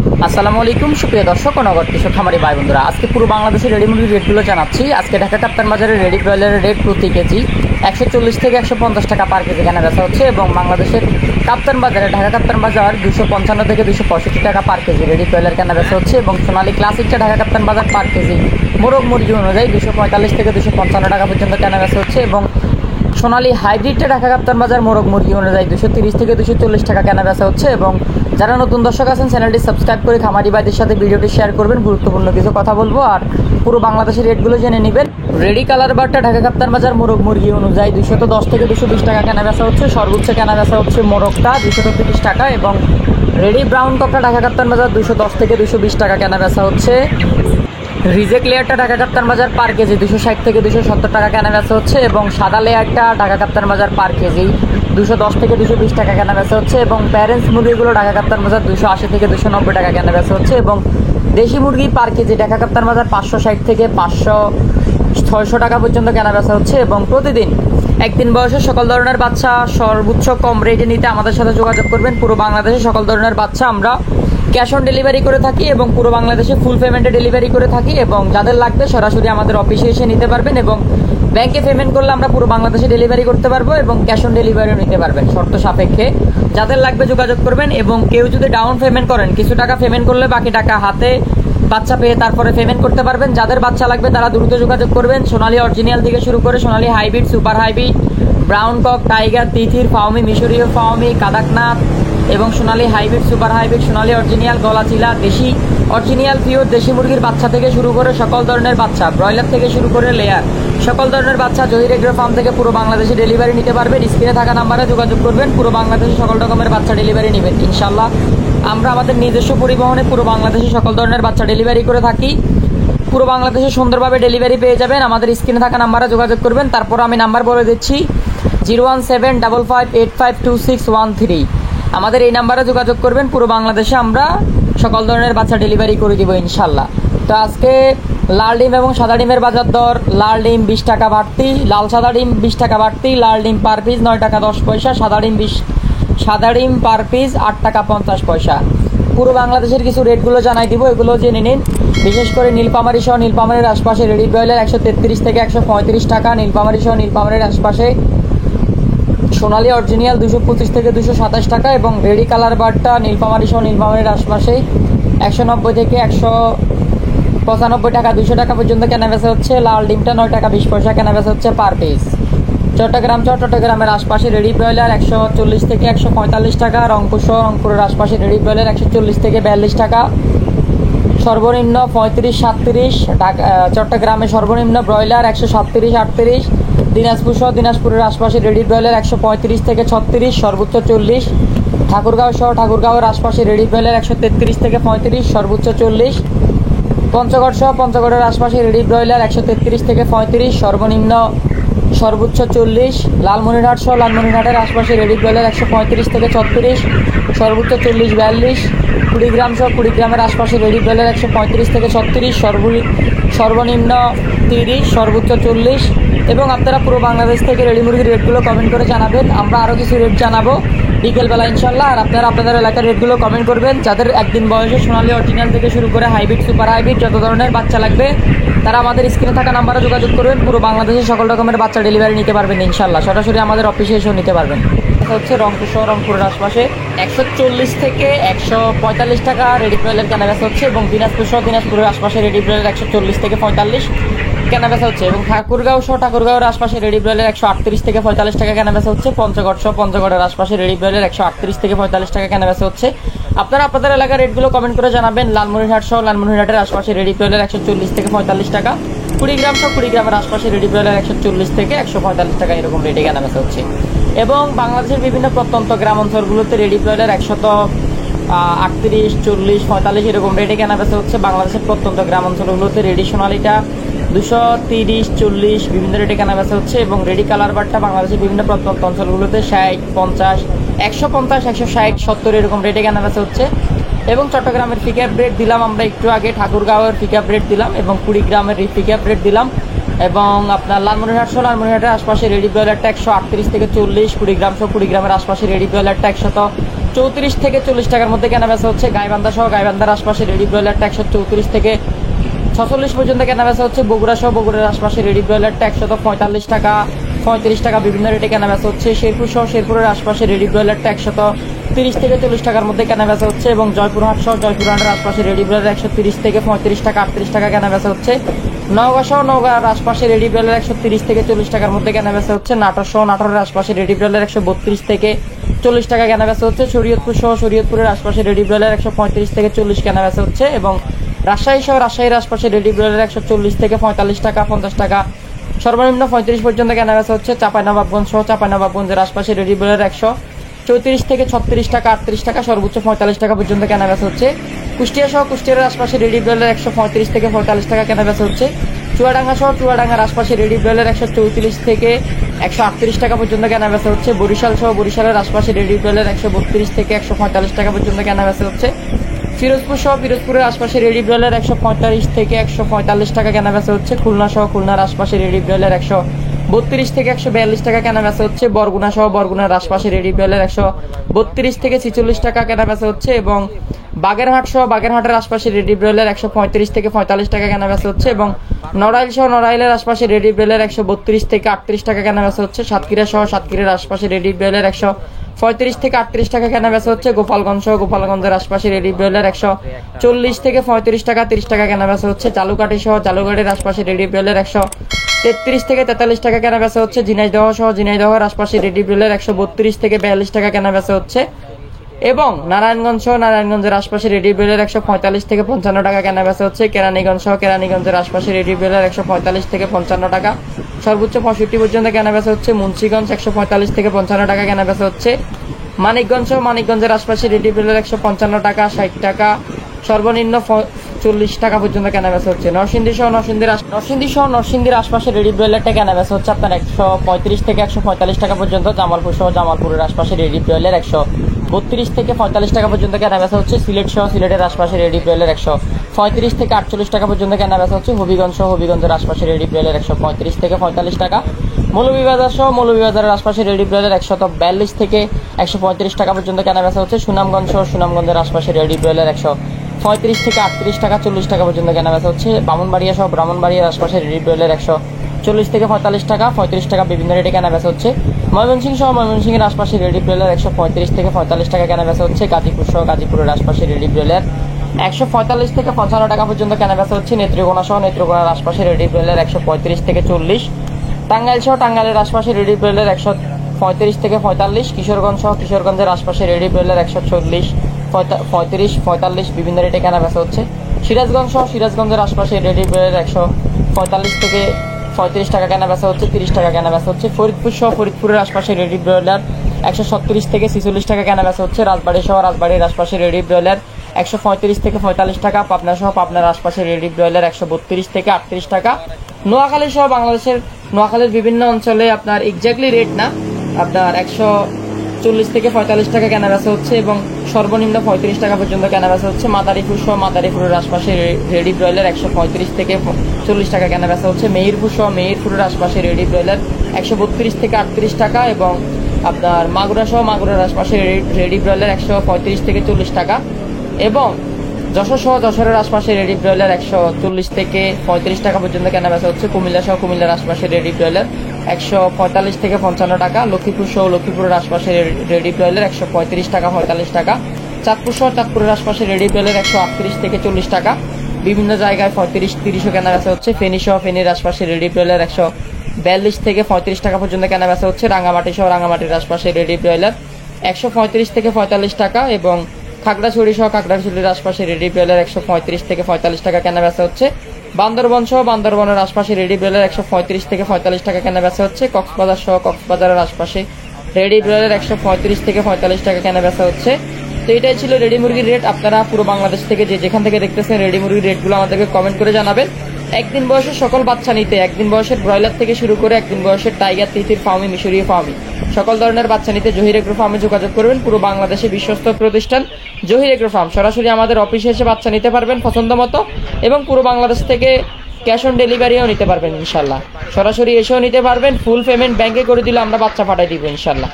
আসসালামু আলাইকুম সুপ্রিয় দর্শক ও নগর কৃষক খামারি ভাই বন্ধুরা, আজকে পুরো বাংলাদেশের রেডি মুরগির রেটগুলো জানাচ্ছি। আজকে ঢাকা কাপ্তান বাজারের রেডি ব্রয়লারের রেট প্রতি কেজি 140 থেকে 150 টাকা পার কেজি কেনা বেচা হচ্ছে এবং বাংলাদেশের কাপ্তান বাজারে ঢাকা কাপ্তান বাজার 255 থেকে 265 টাকা পার কেজি রেডি ব্রয়লার কেনা বেচা হচ্ছে এবং সোনালী ক্লাসিকটা ঢাকা কাপ্তান বাজার পার কেজি মোরগ মুরগি অনুযায়ী 245 থেকে 255 টাকা পর্যন্ত কেনা বেচা হচ্ছে এবং সোনালী হাইব্রিডটা ঢাকা কাপ্তান বাজার মোরগ মুরগি অনুযায়ী 230 থেকে 240 টাকা কেনা বেচা হচ্ছে এবং যারা নতুন দর্শক আছেন চ্যানেলটি সাবস্ক্রাইব করে খামারি ভাইদের সাথে ভিডিওটি শেয়ার করবেন। গুরুত্বপূর্ণ কিছু কথা বলবো আর পুরো বাংলাদেশের রেটগুলো জেনে নেবেন। রেডি কালার বারটা ঢাকা কাপ্তান বাজার মোরগ মুরগি অনুযায়ী 210 থেকে 220 টাকা কেনা বেচা হচ্ছে। সর্বোচ্চ কেনা বেচা হচ্ছে মোরগটা 230 টাকা এবং রেডি ব্রাউন কপটা ঢাকা কাপ্তান বাজার 210 থেকে 220 টাকা কেনা বেচা হচ্ছে। রিজেক্ট লেয়ারটা ঢাকা কাপ্তান বাজার পার কেজি 260 থেকে 270 টাকা কেনা বেচা হচ্ছে এবং সাদা লেয়ারটা ঢাকা কাপ্তান বাজার পার কেজি 210 থেকে 220 টাকা কেনা বেচা হচ্ছে এবং প্যারেন্টস মুরগিগুলো ঢাকা কাপ্তান বাজার 280 থেকে 290 টাকা কেনা বেচা হচ্ছে এবং দেশি মুরগি পার কেজি ঢাকা কাপ্তান বাজার 560 থেকে 600 টাকা পর্যন্ত কেনা বেচা হচ্ছে এবং প্রতিদিন একদিন বয়সের সকল ধরনের বাচ্চা সর্বোচ্চ কম রেটে নিতে আমাদের সাথে যোগাযোগ করবেন। পুরো বাংলাদেশে সকল ধরনের বাচ্চা আমরা ক্যাশ অন ডেলিভারি করে থাকি এবং পুরো বাংলাদেশে ফুল পেমেন্টে ডেলিভারি করে থাকি এবং যাদের লাগবে সরাসরি আমাদের অফিসে এসে নিতে পারবেন এবং ব্যাংকে পেমেন্ট করলে আমরা পুরো বাংলাদেশে ডেলিভারি করতে পারবো এবং ক্যাশ অন ডেলিভারিও নিতে পারবেন শর্ত সাপেক্ষে। যাদের লাগবে যোগাযোগ করবেন এবং কেউ যদি ডাউন পেমেন্ট করেন কিছু টাকা পেমেন্ট করলে বাকি টাকা হাতে বাচ্চা পেয়ে তারপরে পেমেন্ট করতে পারবেন। যাদের বাচ্চা লাগবে তারা দ্রুত যোগাযোগ করবেন। সোনালী অরিজিনাল থেকে শুরু করে Sonali hybrid, super hybrid, brown cock, tiger, তিথির, ফাউমি, মিশরীয় ফাউমি, কাদাকনাথ এবং Sonali hybrid, super hybrid, Sonali original, গলাচিলা, দেশি অরিজিনাল পিওর দেশি মুরগির বাচ্চা থেকে শুরু করে সকল ধরনের বাচ্চা, ব্রয়লার থেকে শুরু করে লেয়ার সকল ধরনের বাচ্চা জহির এগ্রো ফার্ম থেকে পুরো বাংলাদেশে ডেলিভারি নিতে পারবেন। স্ক্রিনে থাকা নাম্বারে যোগাযোগ করবেন। পুরো বাংলাদেশে সকল রকমের বাচ্চা ডেলিভারি নেবেন ইনশাল্লাহ। আমরা আমাদের নিজস্ব পরিবহনে পুরো বাংলাদেশে সকল ধরনের বাচ্চা ডেলিভারি করে থাকি। পুরো বাংলাদেশে সুন্দরভাবে ডেলিভারি পেয়ে যাবেন। আমাদের স্ক্রিনে থাকা নাম্বারে যোগাযোগ করবেন। তারপর আমি নাম্বার বলে দিচ্ছি 01755852613। আমাদের এই নাম্বারে যোগাযোগ করবেন। পুরো বাংলাদেশে আমরা সকল ধরনের বাচ্চা ডেলিভারি করে দিব ইনশাল্লাহ। তো আজকে লাল ডিম এবং সাদা ডিমের বাজার দর: লাল ডিম 20 টাকা বাড়তি, লাল সাদা ডিম 20 টাকা বাড়তি, লাল ডিম পার পিস 9 টাকা 10 পয়সা, সাদা ডিম পার পিস 8 টাকা 50 পয়সা। পুরো বাংলাদেশের কিছু রেটগুলো জানাই দিব, এগুলো জেনে নিন। বিশেষ করে নীলপামারি সহ নীলপামারির আশপাশে রেডি ব্রয়লার 133 থেকে 135 টাকা, নীলপামারি সহ নীলপামারির আশপাশে সোনালী অরিজিনাল 225 থেকে 227 টাকা এবং রেডি কালার বারটা নীলপামারি সহ নীলপামারির আশপাশে 190 থেকে 195 টাকা 200 টাকা পর্যন্ত কেনা বেচা হচ্ছে। লাল ডিমটা 9 টাকা 20 পয়সা কেনা বেচা হচ্ছে পার পিস। চট্টগ্রামের আশপাশে রেডি ব্রয়লার 140 থেকে 145 টাকা, রংপুরের আশপাশে রেডি ব্রয়লার 140 থেকে 42 টাকা, সর্বনিম্ন 35-37। চট্টগ্রামে সর্বনিম্ন ব্রয়লার 137-38। দিনাজপুরের আশপাশে রেডি ব্রয়লার 135 থেকে 36, সর্বোচ্চ 40। ঠাকুরগাঁওয়ের আশপাশে রেডি ব্রয়লার 133 থেকে 35, সর্বোচ্চ 40। পঞ্চগড়ের আশপাশে রেডি ব্রয়লার 133 থেকে 35, সর্বোচ্চ 40। লালমনিরহাটের আশপাশে রেডি ব্রয়লার 135 থেকে 36, সর্বোচ্চ 40-42। কুড়িগ্রামের আশপাশে রেডি ব্রয়লার 135 থেকে 36, সর্বনিম্ন 30, সর্বোচ্চ 40। এবং আপনারা পুরো বাংলাদেশ থেকে রেডি মুরগির রেটগুলো কমেন্ট করে জানাবেন। আমরা আরও কিছু রেট জানাবো বিকেলবেলা ইনশাল্লাহ। আর আপনারা আপনাদের এলাকার রেটগুলো কমেন্ট করবেন। যাদের একদিন বয়সে সোনালী অরিজিনাল থেকে শুরু করে হাইব্রিড, সুপার হাইব্রিড যত ধরনের বাচ্চা লাগবে তারা আমাদের স্ক্রিনে থাকা নাম্বারে যোগাযোগ করবেন। পুরো বাংলাদেশে সকল রকমের বাচ্চা ডেলিভারি নিতে পারবেন ইনশাল্লাহ। সরাসরি আমাদের অফিসে এসেও নিতে পারবেন। হচ্ছে রংপুরের আশপাশে 140 থেকে 145 টাকা রেডি ব্রয়লার কেনা বেচা হচ্ছে এবং দিনাজপুরের আশপাশে রেডি ব্রয়লার 140 থেকে 45 কেনা বেচা হচ্ছে এবং ঠাকুরগাঁওয়ের আশপাশে রেডি ব্রয়লার 138 থেকে 45 টাকা কেনা বেচা হচ্ছে। পঞ্চগড়ের আশপাশে রেডি ব্রয়লার 138 থেকে 45 টাকা কেনা বেচা হচ্ছে। আপনারা আপনাদের এলাকার রেটগুলো কমেন্ট করে জানাবেন। লালমনিরহাটের আশপাশে রেডি ব্রয়লার 140 থেকে 45 টাকা, কুড়িগ্রামের আশপাশে রেডি ব্রয়লার 140 থেকে 145 টাকা এরকম রেটে কেনা বেচা হচ্ছে। এবং বাংলাদেশের বিভিন্ন প্রত্যন্ত গ্রাম অঞ্চলগুলোতে রেডি ব্রয়লার 138, 40, 45 এরকম রেটে কেনা বেচা হচ্ছে। বাংলাদেশের প্রত্যন্ত গ্রাম অঞ্চলগুলোতে রেডি সোনালীটা 230, 40 বিভিন্ন রেটে কেনা বেচা হচ্ছে এবং রেডি কালার বারটা বাংলাদেশের বিভিন্ন প্রত্যন্ত অঞ্চলগুলোতে 60, 50, 150, 160, 70 এরকম রেটে কেনা বেচা হচ্ছে। এবং চট্টগ্রামের পিকআপ রেট দিলাম আমরা একটু আগে, ঠাকুরগাঁওয়ের পিকআপ রেট দিলাম এবং কুড়িগ্রামের পিকআপ রেট দিলাম এবং আপনার লালমনিরহাটের আশপাশে রেডি ব্রয়লারটা 138 থেকে 40, কুড়িগ্রামের আশপাশে রেডি ব্রয়লারটা 34 থেকে 40 টাকার মধ্যে কেনা বেচা হচ্ছে। গাইবান্ধা সহ গাইবান্ধার আশপাশে রেডি ব্রয়লারটা 134 থেকে 46 পর্যন্ত কেনা বেচা হচ্ছে। বগুড়া সহ বগুড়ার আশপাশে রেডি ব্রয়লারটা 145 টাকা 35 টাকা বিভিন্ন রেটে কেনা বেচা হচ্ছে। শেরপুর সহ শেরপুরের আশপাশে রেডি ব্রয়লারটা 130 থেকে 40 টাকার মধ্যে কেনা বেচা হচ্ছে এবং জয়পুরহাট সহ জয়পুরহাটের আশপাশে রেডি ব্রয়লার 130 থেকে 35 টাকা 38 টাকা কেনা বেচা হচ্ছে। নওগাঁ সহ নওগাঁর আশপাশে রেডি ব্রয়লার 130 থেকে 40 টাকার মধ্যে কেনা বেচা হচ্ছে। নাটোর সহ নাটোরের আশপাশে রেডি ব্রয়লার 132 থেকে 40 টাকা কেনা বেচা হচ্ছে। শরীয়তপুর সহ শরীয়তপুরের আশপাশে রেডি ব্রয়লার 135 থেকে 40 কেনা বেচা হচ্ছে এবং রাজশাহী সহ রাজশাহীর আশপাশে রেডি ব্রয়লার 140 থেকে 45 টাকা 50 টাকা সর্বনিম্ন 35 পর্যন্ত কেনা বেচা হচ্ছে। চাঁপাইনবাবগঞ্জ সহ চাঁপাইনবাবগঞ্জের আশপাশে রেডি ব্রয়লার 134 থেকে 36 টাকা 38 টাকা সর্বোচ্চ 45 টাকা পর্যন্ত কেনা বেচা হচ্ছে। কুষ্টিয়া সহ কুষ্টিয়ার আশপাশে রেডি ব্রয়লার 135 থেকে 45 টাকা কেনা বেচা হচ্ছে। চুয়াডাঙ্গা সহ চুয়াডাঙ্গার আশপাশে রেডি ব্রয়লার 134 থেকে 138 টাকা পর্যন্ত কেনা বেচা হচ্ছে। বরিশাল সহ বরিশালের আশপাশে রেডি ব্রয়লার 132 থেকে 145 টাকা পর্যন্ত কেনা বেচা হচ্ছে। ফিরোজপুর সহ ফিরোজপুরের আশপাশে রেডি ব্রয়লার 145 থেকে 145 টাকা কেনা বেচা হচ্ছে। খুলনা সহ খুলনার আশপাশে রেডি ব্রয়লার 132 থেকে 142 টাকা কেনা বেচা হচ্ছে। বরগুনা সহ বরগুনার আশপাশে রেডি ব্রয়লার 132 থেকে 46 টাকা কেনা বেচা হচ্ছে এবং বাগেরহাট সহ বাগেরহাটের আশপাশে রেডি ব্রয়লার 135 থেকে 45 টাকা কেনা বেচা হচ্ছে এবং নড়াইল সহ নড়াইলের আশপাশে রেডি ব্রয়লার 132 থেকে 38 টাকা কেনা বেচা হচ্ছে। সাতক্ষীরা সহ সাতক্ষীরার আশপাশে রেডি ব্রয়লার 135 থেকে 38 টাকা কেনা বেচা হচ্ছে। গোপালগঞ্জ সহ গোপালগঞ্জের আশপাশে রেডি ব্রয়লার 140 থেকে 35 টাকা 30 টাকা কেনা বেচা হচ্ছে। জালুকাঠি সহ জালুকাঠির আশপাশে রেডি ব্রয়লার 133 থেকে 43 টাকা কেনা বেচা হচ্ছে। ঝিনাইদহ সহ ঝিনাইদহের আশপাশে রেডি ব্রয়লার 132 থেকে 42 টাকা কেনা বেচা হচ্ছে এবং নারায়ণগঞ্জ সহ নারায়ণগঞ্জের আশপাশে রেডি ব্রয়লার 145 থেকে 55 টাকা কেনা বেচা হচ্ছে। কেরানীগঞ্জ সহ কেরানীগঞ্জের আশপাশে রেডি ব্রয়লার 145 থেকে 55 টাকা সর্বোচ্চ 65 পর্যন্ত কেনা বেচা হচ্ছে। মুন্সিগঞ্জ 145 থেকে 55 টাকা কেনা বেচা হচ্ছে। মানিকগঞ্জ সহ মানিকগঞ্জের আশপাশে রেডি ব্রয়লার 155 টাকা 60 টাকা সর্বনিম্ন 40 টাকা পর্যন্ত কেনা বেচা হচ্ছে। নরসিংদী সহ নরসিংদীর আশপাশে রেডি ব্রয়লারটা কেনা বেচা হচ্ছে আপনার 135 থেকে 145 টাকা পর্যন্ত। জামালপুর সহ জামালপুরের আশপাশে রেডি ব্রয়লার 132 থেকে 45 টাকা পর্যন্ত কেনা বেচা হচ্ছে। সিলেট সহ সিলেটের আশপাশে রেডি ব্রয়লার 135 থেকে 48 টাকা পর্যন্ত কেনা বেচা হচ্ছে। হবিগঞ্জ সহ হবিগঞ্জের আশপাশে রেডি ব্রয়লার 135 থেকে 45 টাকা। মৌলভীবাজার সহ মৌলভীবাজারের আশপাশে রেডি ব্রয়লার 142 থেকে 135 টাকা পর্যন্ত কেনা বেচা হচ্ছে। সুনামগঞ্জ সহ সুনামগঞ্জের আশপাশে রেডি ব্রয়লার 135 থেকে 38 টাকা 40 টাকা পর্যন্ত কেনা বেচা হচ্ছে। ব্রাহ্মণবাড়িয়া সহ ব্রাহ্মণবাড়িয়ার আশপাশে রেডি ব্রয়লার 140 থেকে 45 টাকা 35 টাকা বিভিন্ন রেটে কেনা বেচা হচ্ছে। ময়মনসিংহ সহ ময়মনসিংহের আশপাশে রেডি ব্রয়লার 135 থেকে 45 টাকা কেনা বেচা হচ্ছে। গাজীপুর সহ গাজীপুরের আশপাশে রেডি ব্রয়লার 145 থেকে 55 টাকা পর্যন্ত কেনা বেচা হচ্ছে। নেত্রকোনা সহ নেত্রকোনার আশপাশে রেডি ব্রয়লার 135 থেকে 40। টাঙ্গাইল সহ টাঙ্গাইলের আশপাশে রেডি ব্রয়লার 135 থেকে 45। কিশোরগঞ্জ সহ কিশোরগঞ্জের আশপাশে রেডি ব্রয়লার 140 35 45 বিভিন্ন রেটে কেনা বেচা হচ্ছে। সিরাজগঞ্জ সহ সিরাজগঞ্জের আশপাশে রেডি ব্রয়লার 145 থেকে 35 টাকা কেনা বেচা হচ্ছে। 30 টাকা কেনা বেচা হচ্ছে। ফরিদপুর সহ ফরিদপুরের আশপাশে রেডি ব্রয়লার 137 থেকে 46 টাকা কেনা বেচা হচ্ছে। রাজবাড়ী সহ রাজবাড়ির আশপাশে রেডি ব্রয়লার 135 থেকে 45 টাকা। পাবনা সহ পাবনার আশপাশে রেডি ব্রয়লার 132 থেকে 38 টাকা। নোয়াখালী সহ বাংলাদেশের নোয়াখালীর বিভিন্ন অঞ্চলে আপনার এক্স্যাক্টলি রেট না, আপনার 140 থেকে 45 টাকা কেনা বেচা হচ্ছে এবং সর্বনিম্ন 35 টাকা পর্যন্ত কেনা বেচা হচ্ছে। মাদারীপুর সহ মাদারীপুরের আশপাশে রেডি ব্রয়লার 135 থেকে 40 টাকা কেনা বেচা হচ্ছে। মেহেরপুর সহ মেহেরপুরের আশপাশে রেডি ব্রয়লার 132 থেকে 38 টাকা এবং আপনার মাগুরা সহ মাগুরার আশপাশে রেডি ব্রয়লার 135 থেকে 40 টাকা এবং যশোর সহ যশোরের আশপাশে রেডি ব্রয়লার 140 থেকে 35 টাকা পর্যন্ত কেনা বেচা হচ্ছে। কুমিল্লা সহ কুমিল্লার আশপাশে রেডি ব্রয়লার 145 থেকে 55 টাকা। লক্ষ্মীপুর সহ লক্ষ্মীপুরের আশপাশে রেডি ব্রয়লার 135 টাকা 45 টাকা। চাঁদপুর সহ চাঁদপুরের আশপাশে রেডি ব্রয়লার 138 থেকে 40 টাকা। বিভিন্ন জায়গায় 35-30 কেনা বেচা হচ্ছে। ফেনী সহ ফেনীর আশপাশে রেডি ব্রয়লার 142 থেকে 35 টাকা পর্যন্ত কেনা বেচা হচ্ছে। রাঙ্গামাটি সহ রাঙ্গামাটির আশপাশে রেডি ব্রয়লার 135 থেকে 45 টাকা এবং খাগড়াছড়ি সহ খাগড়াছড়ির আশপাশে রেডি ব্রয়লার 135 থেকে 45 টাকা কেনা বেচা হচ্ছে। বান্দরবন সহ বান্দরবনের আশপাশে রেডি ব্রয়লার 135 থেকে 45 টাকা কেনা বেচা হচ্ছে। কক্সবাজার সহ কক্সবাজারের আশপাশে রেডি ব্রয়লার 135 থেকে 45 টাকা কেনা বেচা হচ্ছে। তো এটাই ছিল রেডি মুরগির রেট। আপনারা পুরো বাংলাদেশ থেকে যেখান থেকে দেখতেছেন রেডি মুরগির রেটগুলো আমাদেরকে কমেন্ট করে জানাবেন। একদিন বয়সের সকল বাচ্চা নিতে, একদিন বয়সের ব্রয়লার থেকে শুরু করে একদিন বয়সের টাইগার, তিতির, ফার্মি, মিশরীয় ফার্মি সকল ধরনের বাচ্চা নিতে জহির এগ্রো ফার্মে যোগাযোগ করবেন। পুরো বাংলাদেশে বিশ্বস্ত প্রতিষ্ঠান জহির এগ্রো ফার্ম। সরাসরি আমাদের অফিসে এসে বাচ্চা নিতে পারবেন পছন্দ মতো এবং পুরো বাংলাদেশ থেকে ক্যাশ অন ডেলিভারিও নিতে পারবেন ইনশাল্লাহ। সরাসরি এসেও নিতে পারবেন। ফুল পেমেন্ট ব্যাংকে করে দিলে আমরা বাচ্চা পাঠিয়ে দিব ইনশাল্লাহ।